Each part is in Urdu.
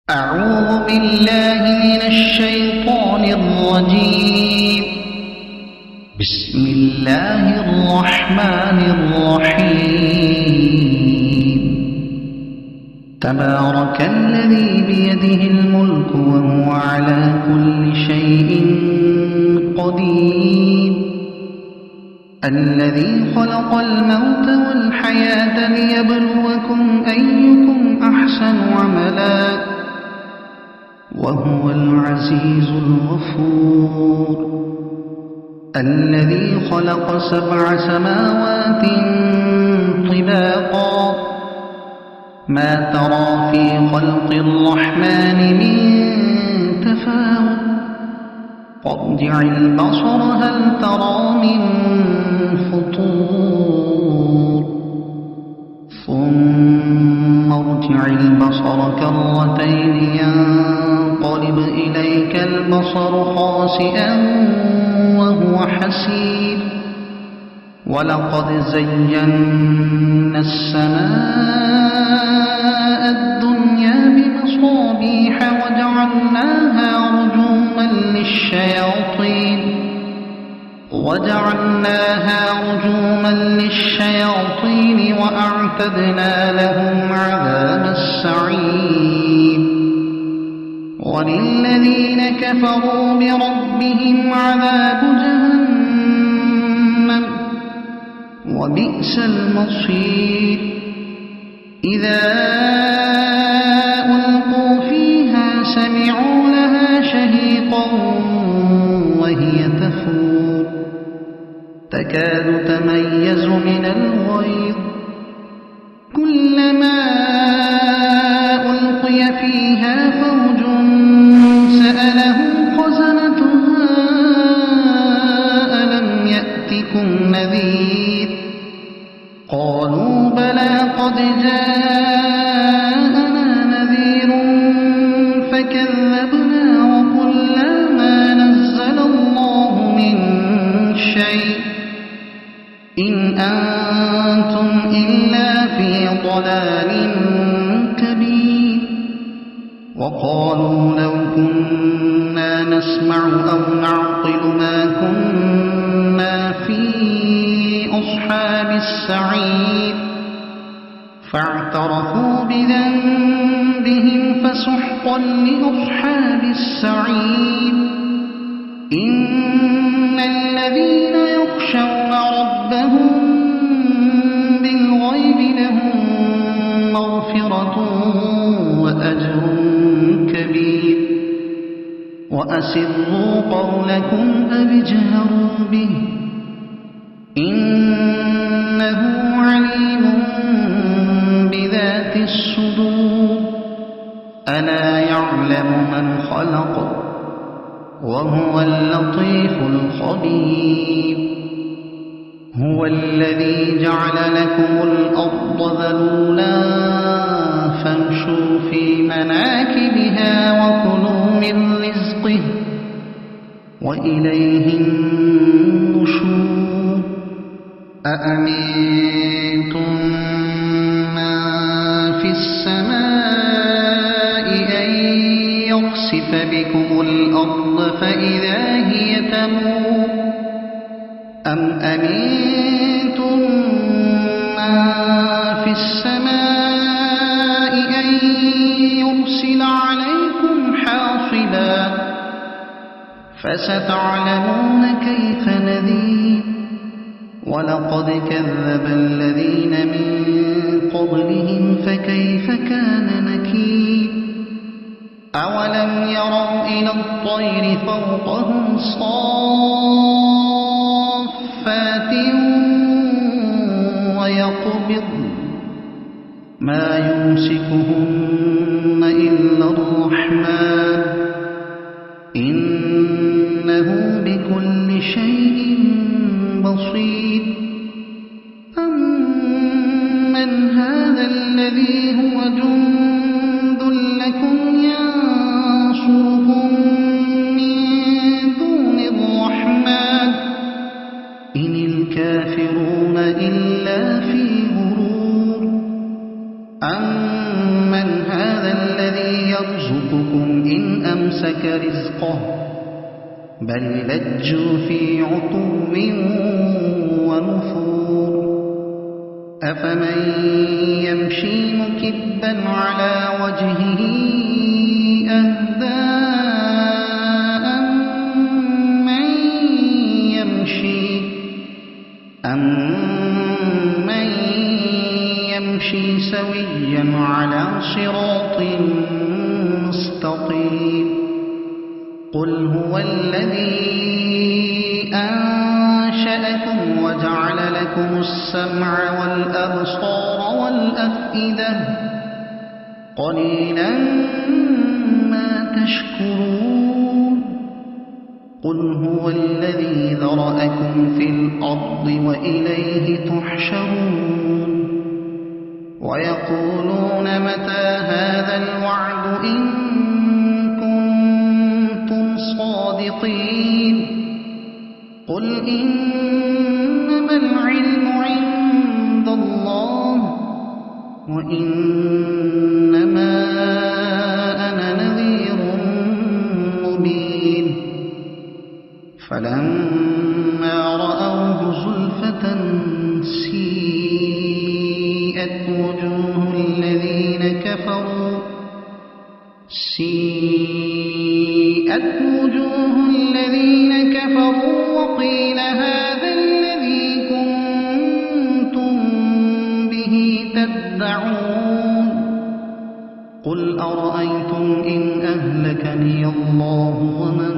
أعوذ بالله من الشيطان الرجيم. بسم الله الرحمن الرحيم. تبارك الذي بيده الملك وهو على كل شيء قدير. الذي خلق الموت والحياة ليبلوكم أيكم أحسن عملا وهو العزيز الغفور. الذي خلق 7 سماوات طباقا ما ترى في خلق الرحمن من تفاوت فارجع البصر هل ترى من فطور ثم ارجع البصر كرتين ينقلب إليك البصر خاسئا وهو حسير. ولقد زينا السماء الدنيا بمصابيح وجعلناها رجوما للشياطين وأعتدنا لهم عذاب السعير. وللذين كفروا بربهم عذاب جهنم وبئس المصير. إذا ألقوا فيها سمعوا لها شهيقا وهي تفور تكاد تميز من الغيظ كلما ألقي فيها فوج سألهم خزنتها ألم يأتكم نذير قالوا بلى قد جاءنا نذير فكذبنا وقلنا ما نزل الله من شيء إن أنتم إلا في ضلال كبير. وقالوا لو كنا نسمع أو نعقل ما كنا في أصحاب السعير فاعترفوا بذنبهم فسحقا لأصحاب السعير. إن الذين يخشون ربهم بالغيب لهم مغفرة وأجر كبير. وأسروا قولكم أو اجهروا به إنه عليم بذات الصدور. ألا يعلم من خلق وهو اللطيف الخبير. هو الذي جعل لكم الأرض ذلولا فامشوا في مناكبها وكلوا من رزقه وإليه النشور. أأمنتم من في السماء أن يخسف بكم الأرض فإذا هي تمور أم أمنتم من في السماء أن يرسل عليكم حاصبا فستعلمون كيف نذير. ولقد كذب الذين من قبلهم فكيف كان نكير. أولم يروا إلى الطير فوقهم صافات ويقبضن ما يمسكهن إلا الرحمن إنه بكل شيء بصير. أمن هذا الذي هو جند لكم ينصركم من دون الرحمن إن الكافرون إلا في غرور. أمن أمسك رزقه بل لجوا في عتو ونفور أفمن يمشي مكبا على وجهه أهدى أمن يمشي سويا على صراط مستقيم قل هو الذي أنشأكم وجعل لكم السمع والأبصار والأفئدة قليلا ما تشكرون قل هو الذي ذرأكم في الأرض وإليه تحشرون ويقولون متى هذا الوعد إن كنتم صادقين قل إنما العلم عند الله وإنما أنا نذير مبين فلما رأوه زلفة سيئت وجوه الذين كفروا وقيل هذا الذي كنتم به تدعون قل أرأيتم إن أهلكني الله ومن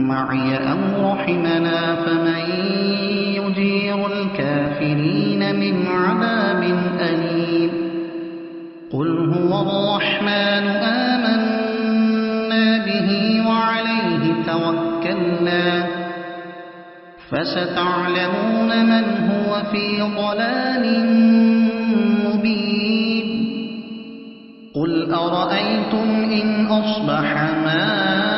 معي أو رحمنا فمن يجير الكافرين من عذاب أليم قل هو الرحمن آمنا به وعليه توكلنا فستعلمون من هو في ضلال مبين قل أرأيتم إن أصبح ماؤكم